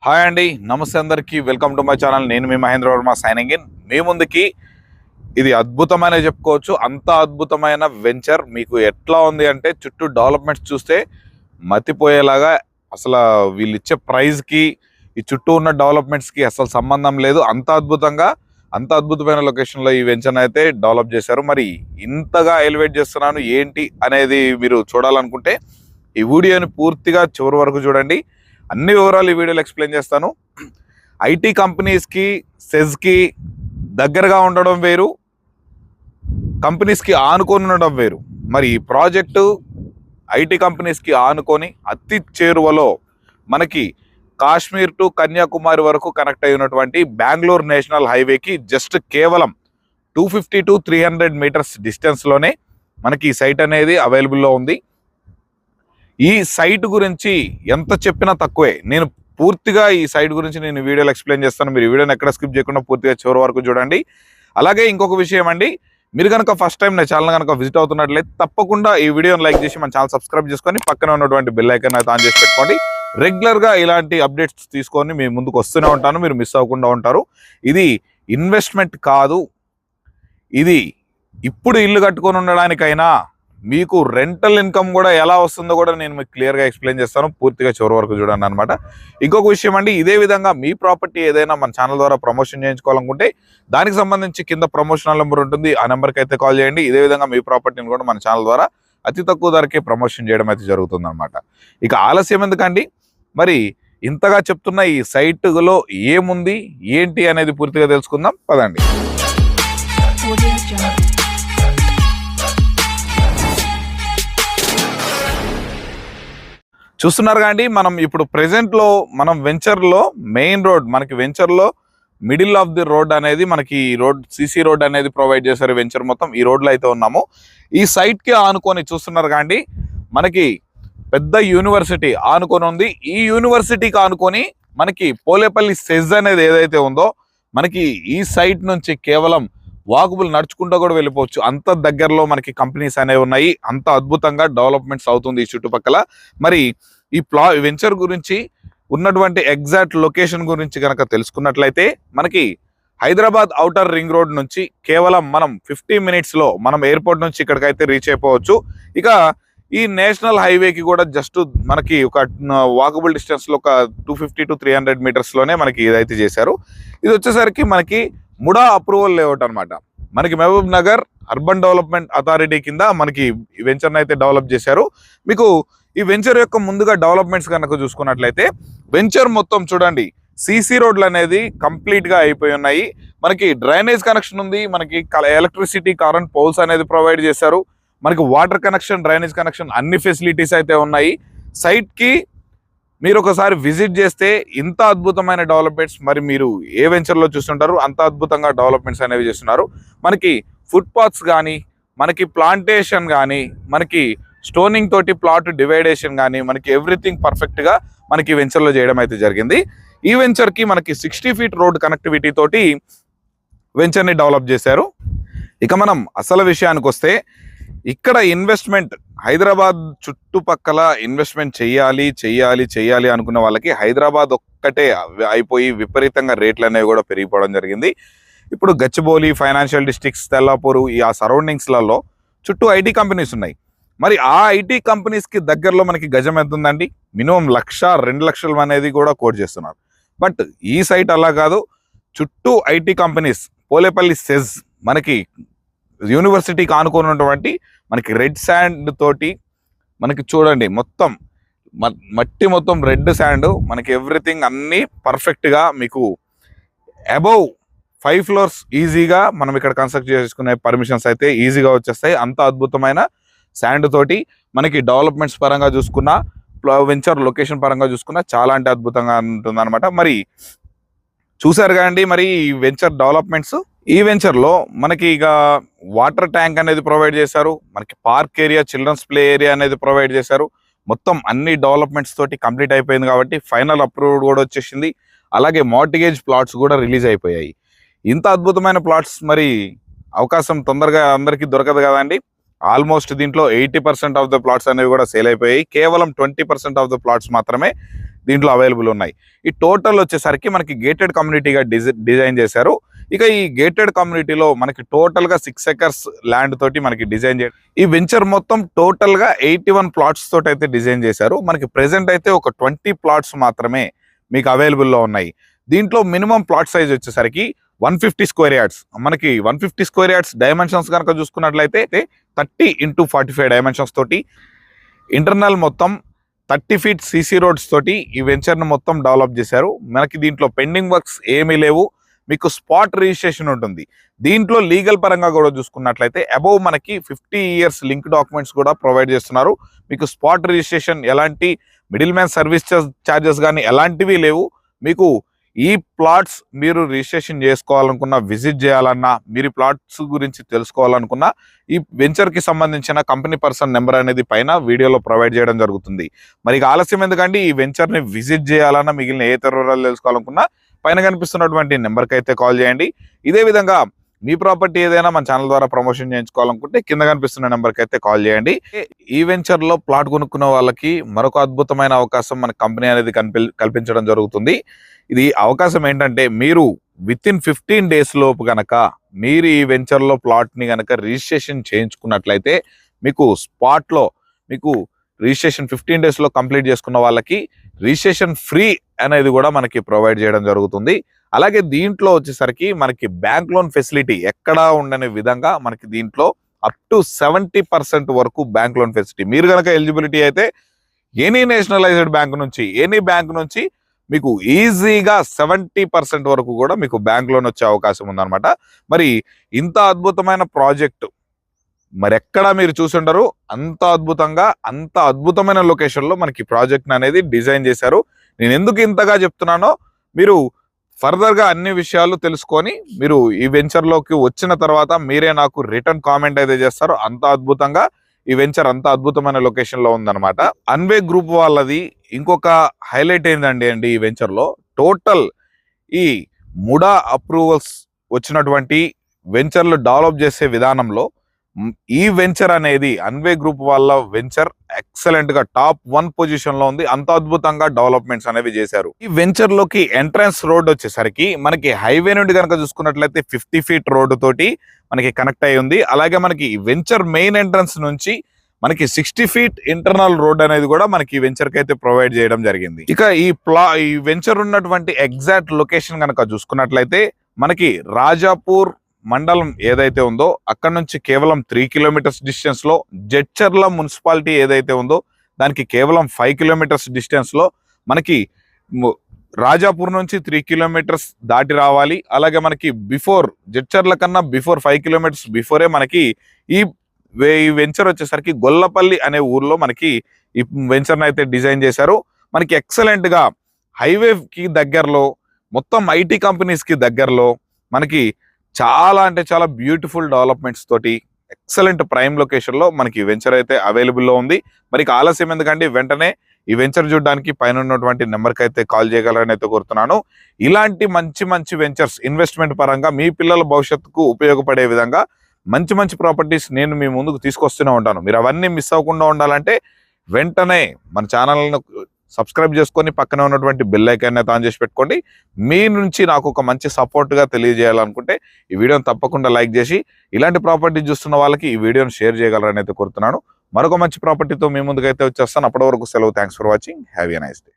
Hi అండి, నమస్తే అందరికీ. Welcome to my channel. నేను మీ మహేంద్ర వర్మ సైనింగ్ ఇన్. మీ ముందుకి ఇది అద్భుతమైన చెప్పుకోవచ్చు. అంత అద్భుతమైన వెంచర్ మీకు ఎట్లా ఉంది అంటే చుట్టూ డెవలప్మెంట్స్ చూస్తే మతిపోయేలాగా. అసలు వీళ్ళు ఇచ్చే ప్రైజ్కి ఈ చుట్టూ ఉన్న డెవలప్మెంట్స్కి అసలు సంబంధం లేదు. అంత అద్భుతమైన లొకేషన్లో ఈ వెంచర్ అయితే డెవలప్ చేశారు. మరి ఇంతగా ఎలివేట్ చేస్తున్నాను ఏంటి అనేది మీరు చూడాలనుకుంటే ఈ వీడియోని పూర్తిగా చివరి వరకు చూడండి. అన్ని వివరాలు ఈ వీడియోలో ఎక్స్ప్లెయిన్ చేస్తాను. ఐటీ కంపెనీస్కి సెజ్కి దగ్గరగా ఉండడం వేరు, కంపెనీస్కి ఆనుకొని ఉండడం వేరు. మరి ఈ ప్రాజెక్టు ఐటీ కంపెనీస్కి ఆనుకొని అతి చేరువలో మనకి కాశ్మీర్ టు కన్యాకుమారి వరకు కనెక్ట్ అయినటువంటి బెంగళూరు నేషనల్ హైవేకి జస్ట్ కేవలం 250 to 300 మీటర్స్ డిస్టెన్స్లోనే మనకి ఈ సైట్ అనేది అవైలబుల్లో ఉంది. ఈ సైట్ గురించి ఎంత చెప్పినా తక్కువే. నేను పూర్తిగా ఈ సైట్ గురించి నేను వీడియోలో ఎక్స్ప్లెయిన్ చేస్తాను. మీరు ఈ వీడియోని ఎక్కడ స్కిప్ చేయకుండా పూర్తిగా చివరి వరకు చూడండి. అలాగే ఇంకొక విషయం అండి, మీరు కనుక ఫస్ట్ టైం నా ఛానల్ కనుక విజిట్ అవుతున్నట్లయితే తప్పకుండా ఈ వీడియోని లైక్ చేసి మన ఛానల్ సబ్స్క్రైబ్ చేసుకొని పక్కన ఉన్నటువంటి బెల్ ఐకాన్ అయితే ఆన్ చేసి పెట్టుకోండి. రెగ్యులర్గా ఇలాంటి అప్డేట్స్ తీసుకొని మీ ముందుకు వస్తూనే ఉంటాను, మీరు మిస్ అవ్వకుండా ఉంటారు. ఇది ఇన్వెస్ట్మెంట్ కాదు, ఇది ఇప్పుడు ఇల్లు కట్టుకొని ఉండడానికైనా మీకు రెంటల్ ఇన్కమ్ కూడా ఎలా వస్తుందో కూడా నేను మీకు క్లియర్గా ఎక్స్ప్లెయిన్ చేస్తాను. పూర్తిగా చివరి వరకు చూడండి అనమాట. ఇంకొక విషయం అండి, ఇదే విధంగా మీ ప్రాపర్టీ ఏదైనా మన ఛానల్ ద్వారా ప్రమోషన్ చేయించుకోవాలనుకుంటే దానికి సంబంధించి కింద ప్రమోషనల్ నెంబర్ ఉంటుంది, ఆ నెంబర్కి అయితే కాల్ చేయండి. ఇదే విధంగా మీ ప్రాపర్టీని కూడా మన ఛానల్ ద్వారా అతి తక్కువ ధరకే ప్రమోషన్ చేయడం అయితే జరుగుతుంది అనమాట. ఇక ఆలస్యం ఎందుకండి, మరి ఇంతగా చెప్తున్న ఈ సైట్లో ఏముంది ఏంటి అనేది పూర్తిగా తెలుసుకుందాం, పదండి. చూస్తున్నారు కానీ మనం ఇప్పుడు ప్రెజెంట్లో మనం వెంచర్లో మెయిన్ రోడ్, మనకి వెంచర్లో మిడిల్ ఆఫ్ ది రోడ్ అనేది మనకి రోడ్ సిసి రోడ్ అనేది ప్రొవైడ్ చేశారు. వెంచర్ మొత్తం ఈ రోడ్లో అయితే ఉన్నాము. ఈ సైట్కి ఆనుకొని చూస్తున్నారు కానీ మనకి పెద్ద యూనివర్సిటీ ఆనుకొని ఉంది. ఈ యూనివర్సిటీకి ఆనుకొని మనకి పోలేపల్లి సెజ్ అనేది ఏదైతే ఉందో మనకి ఈ సైట్ నుంచి కేవలం వాకబుల్ నడుచుకుంటూ కూడా వెళ్ళిపోవచ్చు. అంత దగ్గరలో మనకి కంపెనీస్ అనేవి ఉన్నాయి. అంత అద్భుతంగా డెవలప్మెంట్స్ అవుతుంది ఈ చుట్టుపక్కల. మరి ఈ వెంచర్ గురించి ఉన్నటువంటి ఎగ్జాక్ట్ లొకేషన్ గురించి కనుక తెలుసుకున్నట్లయితే మనకి హైదరాబాద్ ఔటర్ రింగ్ రోడ్ నుంచి కేవలం మనం 50 మినిట్స్లో మనం ఎయిర్పోర్ట్ నుంచి ఇక్కడికైతే రీచ్ అయిపోవచ్చు. ఇక ఈ నేషనల్ హైవేకి కూడా జస్ట్ మనకి ఒక వాకబుల్ డిస్టెన్స్లో ఒక 250 to 300 మీటర్స్లోనే మనకి ఇదైతే చేశారు. ఇది వచ్చేసరికి మనకి ముడా అప్రూవల్ లేఅవుట్ అనమాట. మనకి Mahbubnagar urban development authority కింద మనకి ఈ వెంచర్ని అయితే డెవలప్ చేశారు. మీకు ఈ వెంచర్ యొక్క ముందుగా డెవలప్మెంట్స్ కనుక చూసుకున్నట్లయితే వెంచర్ మొత్తం చూడండి, సిసి రోడ్లు అనేది కంప్లీట్గా అయిపోయి ఉన్నాయి. మనకి డ్రైనేజ్ కనెక్షన్ ఉంది, మనకి ఎలక్ట్రిసిటీ కరెంట్ పోల్స్ అనేది ప్రొవైడ్ చేశారు, మనకి వాటర్ కనెక్షన్, డ్రైనేజ్ కనెక్షన్ అన్ని ఫెసిలిటీస్ అయితే ఉన్నాయి. సైట్కి మీరు ఒకసారి విజిట్ చేస్తే ఇంత అద్భుతమైన డెవలప్మెంట్స్ మరి మీరు ఏ వెంచర్లో చూస్తుంటారు, అంత అద్భుతంగా డెవలప్మెంట్స్ అనేవి చేస్తున్నారు. మనకి ఫుట్పాత్స్ కానీ, మనకి ప్లాంటేషన్ కానీ, మనకి స్టోనింగ్ తోటి ప్లాట్ డివైడేషన్ కానీ, మనకి ఎవ్రీథింగ్ పర్ఫెక్ట్గా మనకి వెంచర్లో చేయడం అయితే జరిగింది. ఈ వెంచర్కి మనకి 60 feet రోడ్ కనెక్టివిటీ తోటి వెంచర్ని డెవలప్ చేశారు. ఇక మనం అసలు విషయానికి వస్తే ఇక్కడ ఇన్వెస్ట్మెంట్ హైదరాబాద్ చుట్టుపక్కల ఇన్వెస్ట్మెంట్ చెయ్యాలి అనుకున్న వాళ్ళకి హైదరాబాద్ ఒక్కటే అయిపోయి విపరీతంగా రేట్లు అనేవి కూడా పెరిగిపోవడం జరిగింది. ఇప్పుడు గచ్చిబౌలి, ఫైనాన్షియల్ డిస్ట్రిక్ట్స్, తెల్లాపూరు ఆ సరౌండింగ్స్లలో చుట్టూ ఐటీ కంపెనీస్ ఉన్నాయి. మరి ఆ ఐటీ కంపెనీస్కి దగ్గరలో మనకి గజం ఎంత ఉందండి, మినిమం 1-2 లక్షలు అనేది కూడా కోట్ చేస్తున్నారు. బట్ ఈ సైట్ అలా కాదు, చుట్టూ ఐటీ కంపెనీస్, పోలేపల్లి సెజ్ మనకి యూనివర్సిటీకి ఆనుకున్నటువంటి మనకి రెడ్ శాండ్ తోటి మనకి చూడండి మొత్తం మట్టి మొత్తం రెడ్ శాండ్, మనకి ఎవ్రీథింగ్ అన్నీ పర్ఫెక్ట్గా మీకు అబౌవ్ 5 floors ఈజీగా మనం ఇక్కడ కన్స్ట్రక్ట్ చేసుకునే పర్మిషన్స్ అయితే ఈజీగా వచ్చేస్తాయి. అంత అద్భుతమైన శాండ్ తోటి మనకి డెవలప్మెంట్స్ పరంగా చూసుకున్నా, వెంచర్ లొకేషన్ పరంగా చూసుకున్నా చాలా అంటే అద్భుతంగా ఉంటుందన్నమాట. మరి చూసారు కదండి మరి ఈ వెంచర్ డెవలప్మెంట్స్. ఈ వెంచర్లో మనకి ఇక వాటర్ ట్యాంక్ అనేది ప్రొవైడ్ చేశారు, మనకి park area, children's play area అనేది ప్రొవైడ్ చేశారు. మొత్తం అన్ని డెవలప్మెంట్స్ తోటి కంప్లీట్ అయిపోయింది కాబట్టి ఫైనల్ అప్రూవ్డ్ కూడా వచ్చేసింది. అలాగే మార్టిగేజ్ ప్లాట్స్ కూడా రిలీజ్ అయిపోయాయి. ఇంత అద్భుతమైన ప్లాట్స్ మరి అవకాశం తొందరగా అందరికీ దొరకదు కదండి. ఆల్మోస్ట్ దీంట్లో 80% ఆఫ్ ద ప్లాట్స్ అనేవి కూడా సేల్ అయిపోయాయి. కేవలం 20% ఆఫ్ ద ప్లాట్స్ మాత్రమే దీంట్లో అవైలబుల్ ఉన్నాయి. ఈ టోటల్ వచ్చేసరికి మనకి గేటెడ్ కమ్యూనిటీగా డిజైన్ చేశారు. ఇక ఈ గేటెడ్ కమ్యూనిటీలో మనకి టోటల్ గా 6 acres ల్యాండ్ తోటి మనకి డిజైన్ చేయాలి. ఈ వెంచర్ మొత్తం టోటల్ గా 81 ప్లాట్స్ తోటి అయితే డిజైన్ చేశారు. మనకి ప్రెసెంట్ అయితే ఒక 20 ప్లాట్స్ మాత్రమే మీకు అవైలబుల్ లో ఉన్నాయి. దీంట్లో మినిమం ప్లాట్ సైజ్ వచ్చేసరికి 150 స్క్వేర్ యార్డ్స్. మనకి 150 స్క్వేర్ యార్డ్స్ డైమెన్షన్స్ కనుక చూసుకున్నట్లయితే 30x45 డైమెన్షన్స్ తోటి ఇంటర్నల్ మొత్తం 30 feet సీసీ రోడ్స్ తోటి ఈ వెంచర్ ను మొత్తం డెవలప్ చేశారు. మనకి దీంట్లో పెండింగ్ వర్క్స్ ఏమీ లేవు. మీకు స్పాట్ రిజిస్ట్రేషన్ ఉంటుంది. దీంట్లో లీగల్ పరంగా కూడా చూసుకున్నట్లయితే అబౌవ్ మనకి 50 years లింక్ డాక్యుమెంట్స్ కూడా ప్రొవైడ్ చేస్తున్నారు. మీకు స్పాట్ రిజిస్ట్రేషన్, ఎలాంటి మిడిల్ మ్యాన్ సర్వీస్ ఛార్జెస్ కానీ ఎలాంటివి లేవు. మీకు ఈ ప్లాట్స్ మీరు రిజిస్ట్రేషన్ చేసుకోవాలనుకున్నా, విజిట్ చేయాలన్నా, మీరు ప్లాట్స్ గురించి తెలుసుకోవాలనుకున్నా ఈ వెంచర్ కి సంబంధించిన కంపెనీ పర్సన్ నెంబర్ అనేది పైన వీడియోలో ప్రొవైడ్ చేయడం జరుగుతుంది. మరి ఆలస్యం ఎందుకంటే ఈ వెంచర్ ని విజిట్ చేయాలన్నా, మిగిలిన ఏ వివరాలు తెలుసుకోవాలనుకున్నా పైన కనిపిస్తున్నటువంటి నెంబర్కి అయితే కాల్ చేయండి. ఇదే విధంగా మీ ప్రాపర్టీ ఏదైనా మన ఛానల్ ద్వారా ప్రమోషన్ చేయించుకోవాలనుకుంటే కింద కనిపిస్తున్న నెంబర్కి అయితే కాల్ చేయండి. ఈ వెంచర్ లో ప్లాట్ కొనుక్కున్న వాళ్ళకి మరొక అద్భుతమైన అవకాశం మన కంపెనీ అనేది కల్పించడం జరుగుతుంది. ఇది అవకాశం ఏంటంటే, మీరు విత్ ఇన్ 15 days లోపు గనక మీరు ఈ వెంచర్ లో ప్లాట్ ని గనక రిజిస్ట్రేషన్ చేయించుకున్నట్లయితే మీకు స్పాట్ లో మీకు రిజిస్ట్రేషన్ 15 days లో కంప్లీట్ చేసుకున్న వాళ్ళకి రిజిస్ట్రేషన్ ఫ్రీ అనేది కూడా మనకి ప్రొవైడ్ చేయడం జరుగుతుంది. అలాగే దీంట్లో వచ్చేసరికి మనకి బ్యాంక్ లోన్ ఫెసిలిటీ ఎక్కడా ఉండని విధంగా మనకి దీంట్లో అప్ టు 70% వరకు బ్యాంక్ లోన్ ఫెసిలిటీ. మీరు కనుక ఎలిజిబిలిటీ అయితే ఎనీ నేషనలైజ్డ్ బ్యాంక్ నుంచి, ఎనీ బ్యాంక్ నుంచి మీకు ఈజీగా 70% వరకు కూడా మీకు బ్యాంక్ లోన్ వచ్చే అవకాశం ఉందన్నమాట. మరి ఇంత అద్భుతమైన ప్రాజెక్టు మరి ఎక్కడ మీరు చూసుండరు. అంత అద్భుతంగా, అంత అద్భుతమైన లొకేషన్ లో మనకి ప్రాజెక్ట్ అనేది డిజైన్ చేశారు. నేను ఎందుకు ఇంతగా చెప్తున్నానో మీరు ఫర్దర్ గా అన్ని విషయాలు తెలుసుకొని మీరు ఈ వెంచర్ లోకి వచ్చిన తర్వాత మీరే నాకు రిటర్న్ కామెంట్ అయితే చేస్తారు. అంత అద్భుతంగా ఈ వెంచర్ అంత అద్భుతమైన లొకేషన్ లో ఉందన్నమాట. అన్వే గ్రూప్ వాళ్ళది ఇంకొక హైలైట్ ఏంటండి ఈ వెంచర్ లో టోటల్ ఈ ముడా అప్రూవల్స్ వచ్చినటువంటి వెంచర్లు డెవలప్ చేసే విధానంలో ఈ వెంచర్ అనేది అన్వే గ్రూప్ వాళ్ళ వెంచర్ ఎక్సలెంట్ గా టాప్ 1 పొజిషన్ లో ఉంది. అంత అద్భుతంగా డెవలప్మెంట్స్ అనేవి చేశారు. ఈ వెంచర్ లోకి ఎంట్రన్స్ రోడ్ వచ్చేసరికి మనకి హైవే నుండి కనుక చూసుకున్నట్లయితే 50 feet రోడ్డు తోటి మనకి కనెక్ట్ అయి ఉంది. అలాగే మనకి వెంచర్ మెయిన్ ఎంట్రన్స్ నుంచి మనకి 60 feet ఇంటర్నల్ రోడ్ అనేది కూడా మనకి వెంచర్ కి అయితే ప్రొవైడ్ చేయడం జరిగింది. ఇక ఈ వెంచర్ ఉన్నటువంటి ఎగ్జాక్ట్ లొకేషన్ కనుక చూసుకున్నట్లయితే మనకి రాజాపూర్ మండలం ఏదైతే ఉందో అక్కడ నుంచి కేవలం 3 kilometers డిస్టెన్స్ లో, జడ్చర్ల మున్సిపాలిటీ ఏదైతే ఉందో దానికి కేవలం 5 kilometers డిస్టెన్స్ లో మనకి రాజాపూర్ నుంచి 3 kilometers దాటి రావాలి. అలాగే మనకి బిఫోర్ జడ్చర్ల కన్నా బిఫోర్ 5 kilometers బిఫోరే మనకి ఈ వెంచర్ వచ్చేసరికి గొల్లపల్లి అనే ఊర్లో మనకి ఈ వెంచర్ అయితే డిజైన్ చేశారు. మనకి ఎక్సలెంట్ గా హైవే కి దగ్గరలో, మొత్తం ఐటీ కంపెనీస్ కి దగ్గరలో మనకి చాలా అంటే చాలా బ్యూటిఫుల్ డెవలప్మెంట్స్ తోటి ఎక్సలెంట్ ప్రైమ్ లొకేషన్ లో మనకి వెంచర్ అయితే అవైలబుల్ లో ఉంది. మరి ఆలస్యం ఎందుకంటే వెంటనే ఈ వెంచర్ చూడడానికి పైన ఉన్నటువంటి నెంబర్కి అయితే కాల్ చేయగలరని అయితే కోరుతున్నాను. ఇలాంటి మంచి మంచి వెంచర్స్ ఇన్వెస్ట్మెంట్ పరంగా మీ పిల్లల భవిష్యత్తుకు ఉపయోగపడే విధంగా మంచి మంచి ప్రాపర్టీస్ నేను మీ ముందుకు తీసుకొస్తూనే ఉంటాను. మీరు అవన్నీ మిస్ అవ్వకుండా ఉండాలంటే వెంటనే మన ఛానల్ను సబ్స్క్రైబ్ చేసుకొని పక్కనే ఉన్నటువంటి బెల్ ఐకాన్ అయితే ఆన్ చేసి పెట్టుకోండి. మీ నుంచి నాకు ఒక మంచి సపోర్ట్గా తెలియజేయాలనుకుంటే ఈ వీడియోని తప్పకుండా లైక్ చేసి ఇలాంటి ప్రాపర్టీ చూస్తున్న వాళ్ళకి ఈ వీడియోని షేర్ చేయగలరని అయితే కోరుతున్నాను. మరొక మంచి ప్రాపర్టీతో మీ ముందుకైతే వచ్చేస్తాను. అప్పటి వరకు సెలవు. Thanks for watching. Have a nice day.